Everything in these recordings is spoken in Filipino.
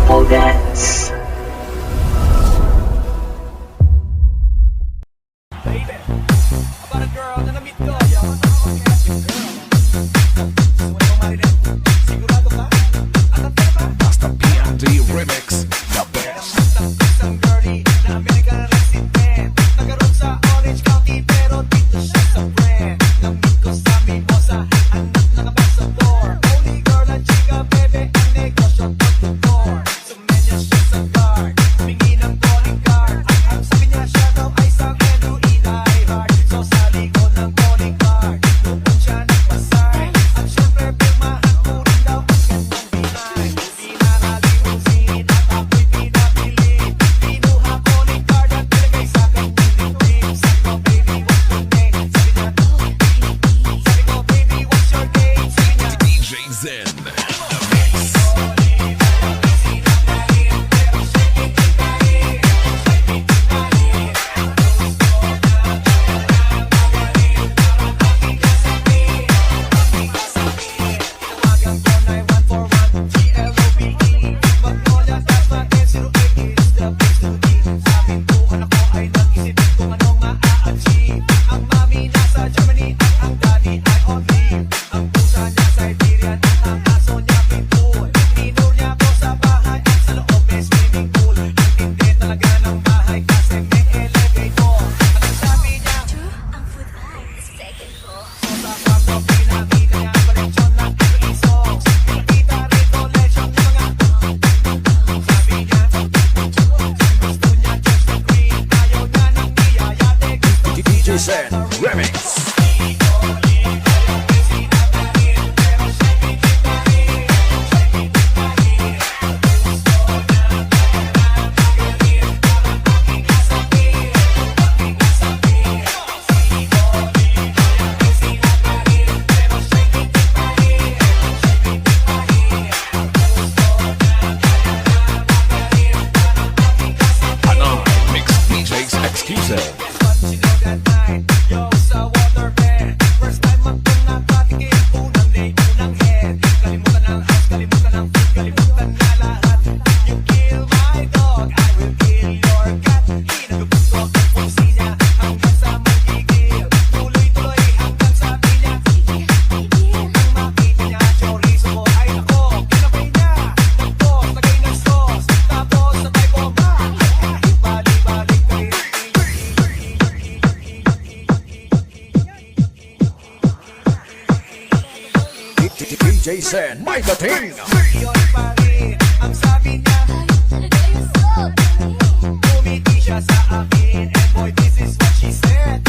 Couple Dance. Basta PND Remix, the best. DJ Zen, the mix. DJ Zen Remix. Ano, mix DJs exclusive. DJ Zen, may dating. Ang sabi niya, umiti siya sa akin, and boy, this is what she said.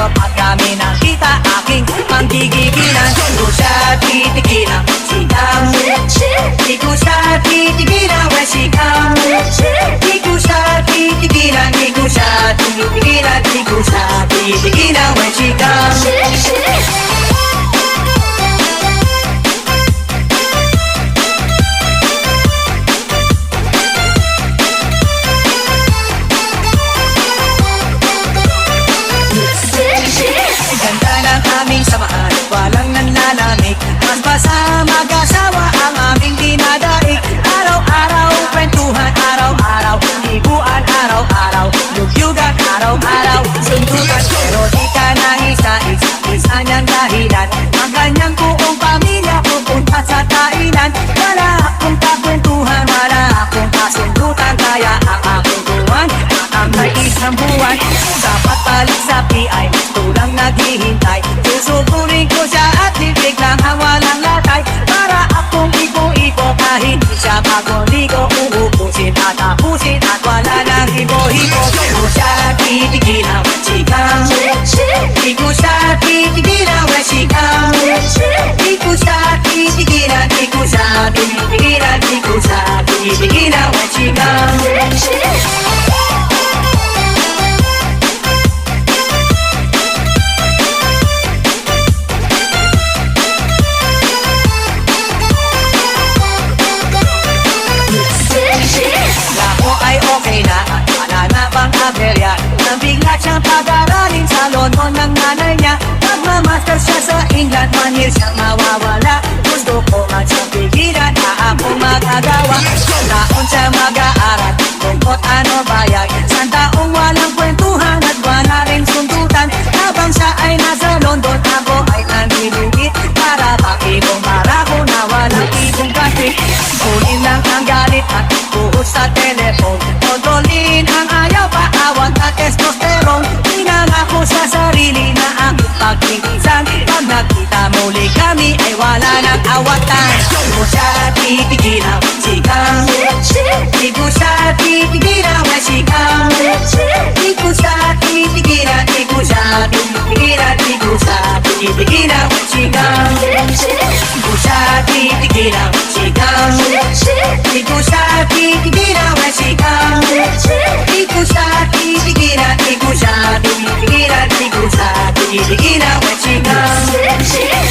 kapag kami nakita aking panggigigilan. Di ko siya titigilan, sigaw. Di ko siya titigilan, when she comes. Di ko siya titigilan, di ko siya titigilan, di ko siya titigilan, when she comes. Ganda ng aming samahan, walang nanlalamig. Mas basa mag-asawa ang aming dinadaig. Araw-araw, kwentuhan, araw-araw, hibuan, araw-araw, yugyugan, araw-araw, sundutan. Pero di ka nais-nais, isa niyang dahilan. Ang kanyang buong pamilya pupunta sa kainan. Wala akong kakwentuhan, wala akong kasundutan. Kaya ang aking buwan, ang may isang buwan. Sapat balik sa PI, tulang naghihintay. Susupurin ko siya at bibig lang ang walang latay. Para akong ipo-ipo kahit di siya magoligo. Uupusin at tapusin at wala nang hipo-hipo. Di ko siya titigilan, sigaw. Di ko siya titigilan, when she comes. Di ko siya titigilan, di ko siya titigilan, di ko siya titigilan, when she comes. Ako ay okay na at wala na bang aberya. Nang bigla siyang pag-aralin sa London ng nanay niya. Magmamaster siya sa England, manhil siyang mawawala. Gusto ko man siyang pigilan, ako magagawa. Taon siya mag-aaral, tungkot ano bayag. San taong walang kwentuhan at wala rin sundutan. Habang siya ay nasa London, ako ay nanliligit. Para pakibong barako na walang ibong kasi. Kunin lang ang galit at buhos sa telepon. Kontrolin ang ayaw, paawat at testosterone. Pinangako sa sarili na aking pagkikisan. Pag nakita muli kami ay wala nang awatan. Di ko siya titigilan, sigaw. Di ko siya titigilan, when she comes. Di ko siya titigilan, di ko siya titigilan, di ko siya titigilan, when she comes. Di ko siya titigilan, sigaw. Di ko siya titigilan, when she comes. Di ko siya titigilan, di ko siya titigilan, di ko siya titigilan, when she comes.